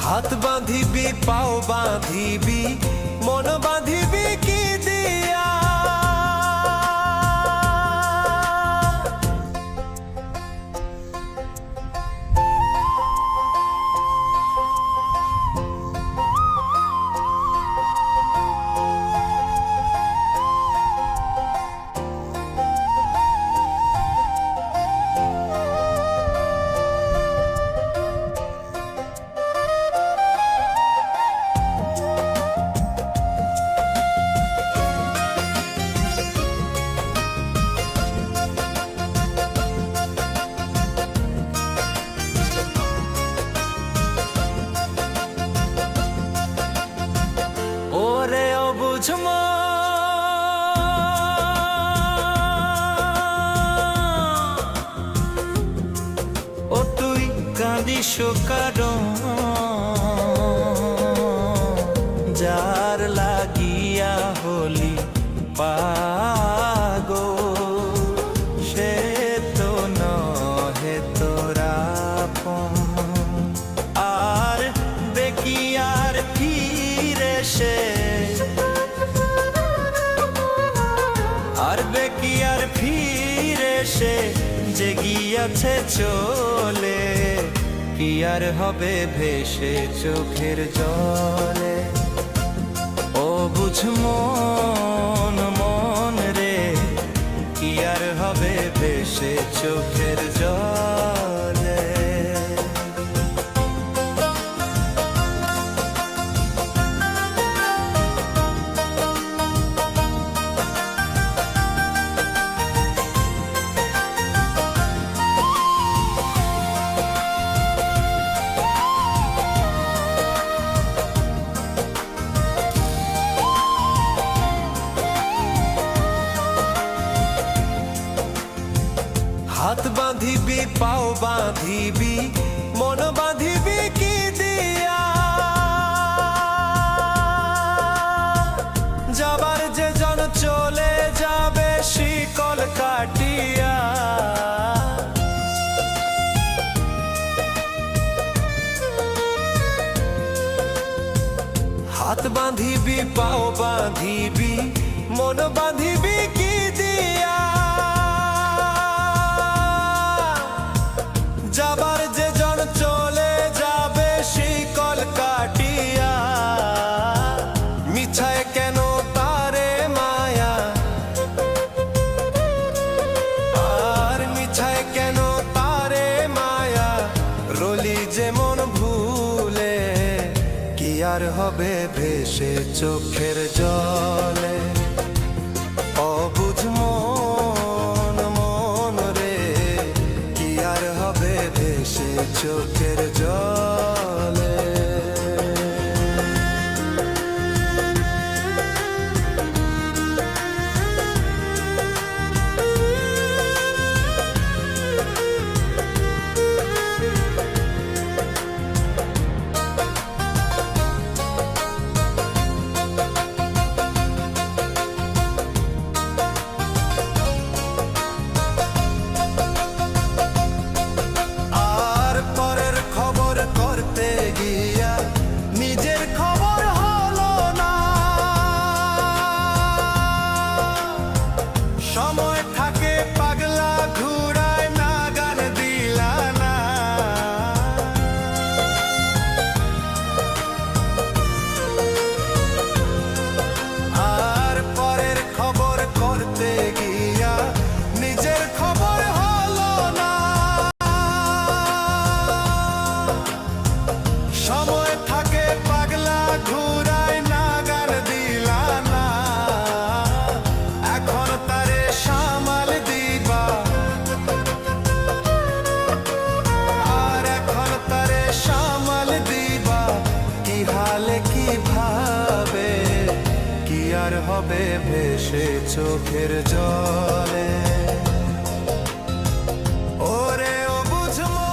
হাত বাঁধিবি পাও বাঁধিবি মন বাঁধিবি কি দিয়া ওরে অবুঝমা ও তুই কাঁদিস কারণ যার লাগিয়া হলি পাগল সে তো নহে তোরা আর দেখি আর ফিরে সে আর বেকি আর ফিরে সে যে গিয়াছে চলে কি আর হবে ভেসে চোখের জলে ও বুঝ মন মন রে কি আর হবে ভেসে চোখের জলে হাত বাঁধিবি পাও বাঁধিবি মন বাঁধিবি কি দিয়া যাবার যে জন চলে যাবে শিকল কাটিয়া হাত বাঁধিবি পাও বাঁধিবি মন বাঁধিবি কি দিয়া যাবার যে জন চলে যাবে শিকল কাটিয়া মিছায় কেন তারে মায়া আর মিছায় কেন তারে মায়া রলি যেমন ভুলে কি আর হবে ভেসে চোখের জলে অবুঝ মন মন রে কি আর হবে ভেসে চোখের জলে সময় থাকে পাগলা ঘুরায় না গান দিলা না আর পরের খবর করতে গিয়া নিজের খবর হলো না সময় থাকে পাগলা ঘুরায় না গান দিলা না এখন তারে সামাল দিবা আর এখন তারে সামাল দিবা কি হালে কি ভাবে কি আর হবে ভেসে চোখের জলে ওরে ও বুঝমো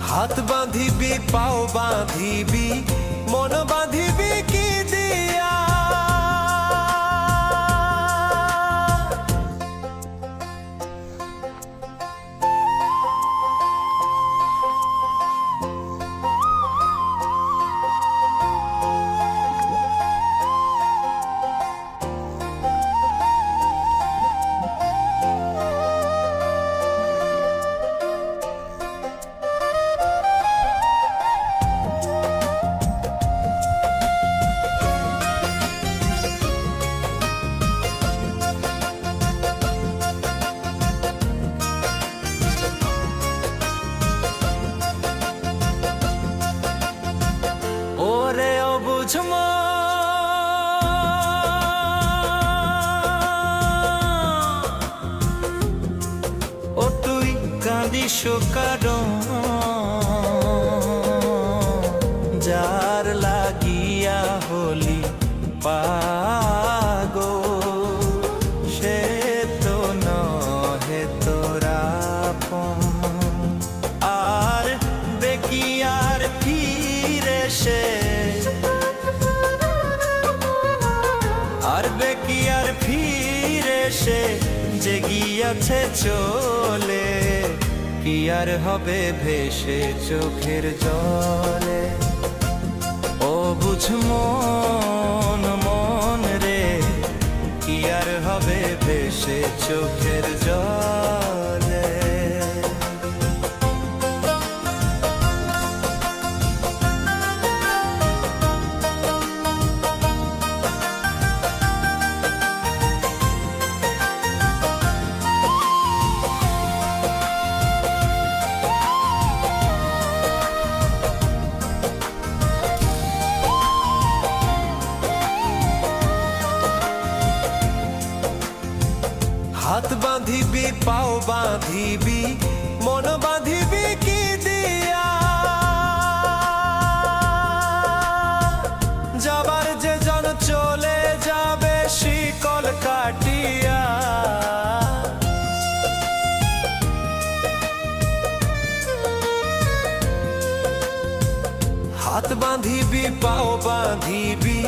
হাত বাঁধিবি পাও বাঁধিবি মন বাঁধিবি কি দিয়া কাঁদিস কারণ যার লাগিয়া হলি পাগল, সে তো নহে তোরা আপন। আর দেখি আর ফিরে সে, আর বেকি আর ফিরে সে যে গিয়াছে চলে, কি আর হবে ভেসে চোখের জলে। ও বুঝ মন মন রে, কি আর হবে ভেসে চোখের জলে। হাত বাঁধিবি পাও বাঁধিবি মন বাঁধিবি কি দিয়া, যাবার যে জন চলে যাবে শিকল কাটিয়া। হাত বাঁধিবি পাও বাঁধিবি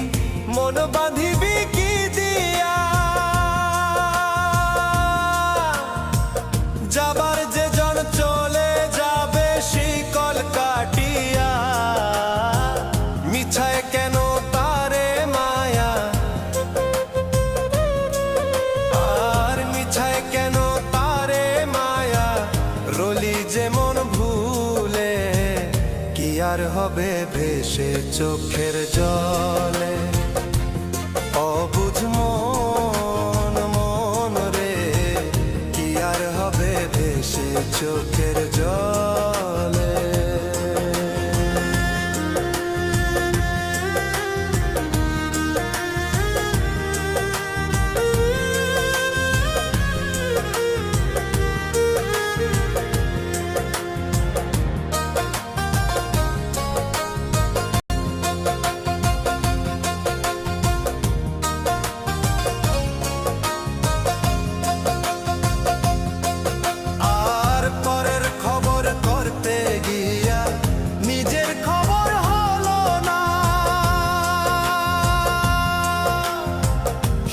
মন বাঁধিবি কি দিয়া, যাবার যে জন চলে যাবে শিকল কাটিয়া। মিছায় কেন তারে মায়া, আর মিছায় কেন তারে মায়া, রলি যেমন ভুলে, কি আর হবে ভেসে চোখের জলে। অবুঝ মন মন রে, কি আর হবে ভেসে চোখের জলে।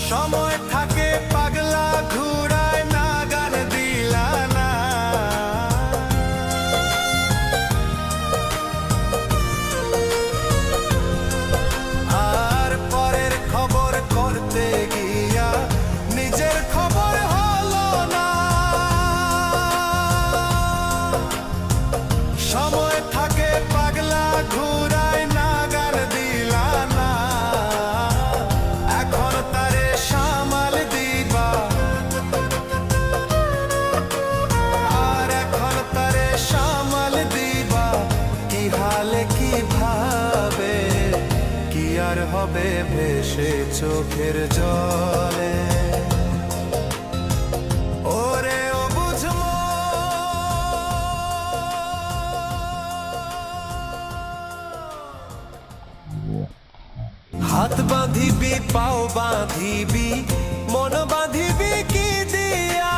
সময় থাকে পাগলা ঘুরায় না গান দিলা না, আর পরের খবর করতে গিয়া নিজের খবর হলো না। সময় থাকে পাগলা ঘুরায় না গান দিলা না, এখন তারে সামাল দিবা, আর এখন তারে সামাল দিবা কি হালে কি ভাবে, কি আর হবে ভেসে চোখের জলে। ওরে ও বুঝমো হাত বাঁধিবি পাও বাঁধিবি মন বাঁধিবি কি দিয়া,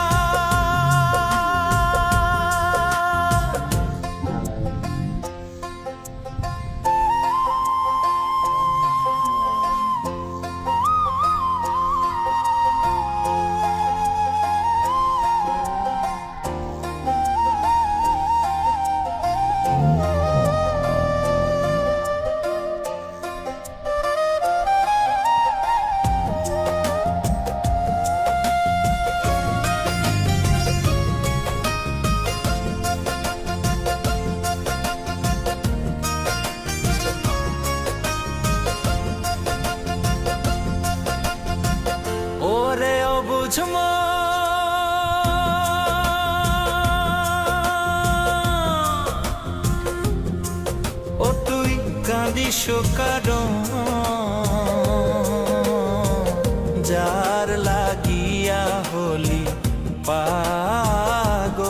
ওরে ও বুঝমো ও তুই কাঁদিস কারণ যার লাগিয়া হলি পাগল,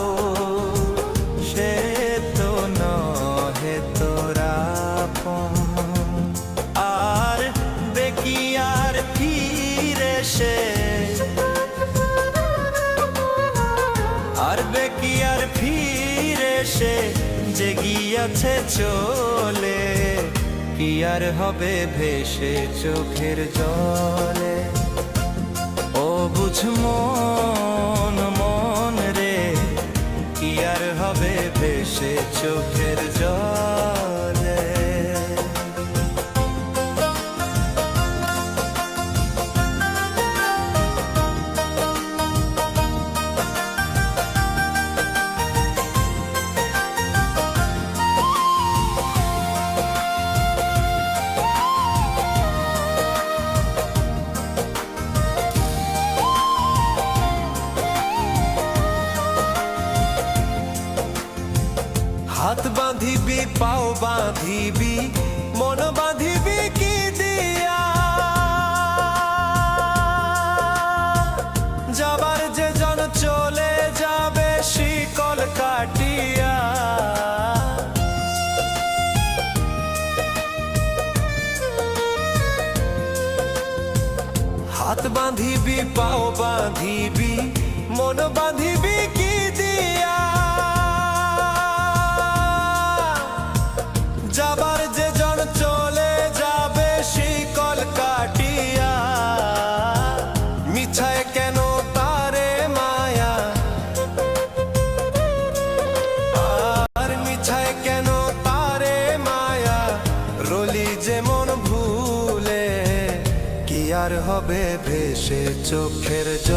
এসে জেগিয়াছে চলে, কি আর হবে ভেসে চোখের জলে। ও বুঝ মন মন রে, কি আর হবে ভেসে চোখের জলে। হাত বাঁধিবি পাও বাঁধিবি মন বাঁধিবি কি দিয়া, যাবার যে জন চলে যাবে শিকল কাটিয়া। হাত বাঁধিবি পাও বাঁধিবি মন বাঁধিবি কি দিয়া, যাবার যে জন চলে যাবে শিকল কাটিয়া। মিছায় কেন তারে মায়া, আর মিছায় কেন তারে মায়া, রলি যেমন ভুলে, কি আর হবে ভেসে চোখের জলে।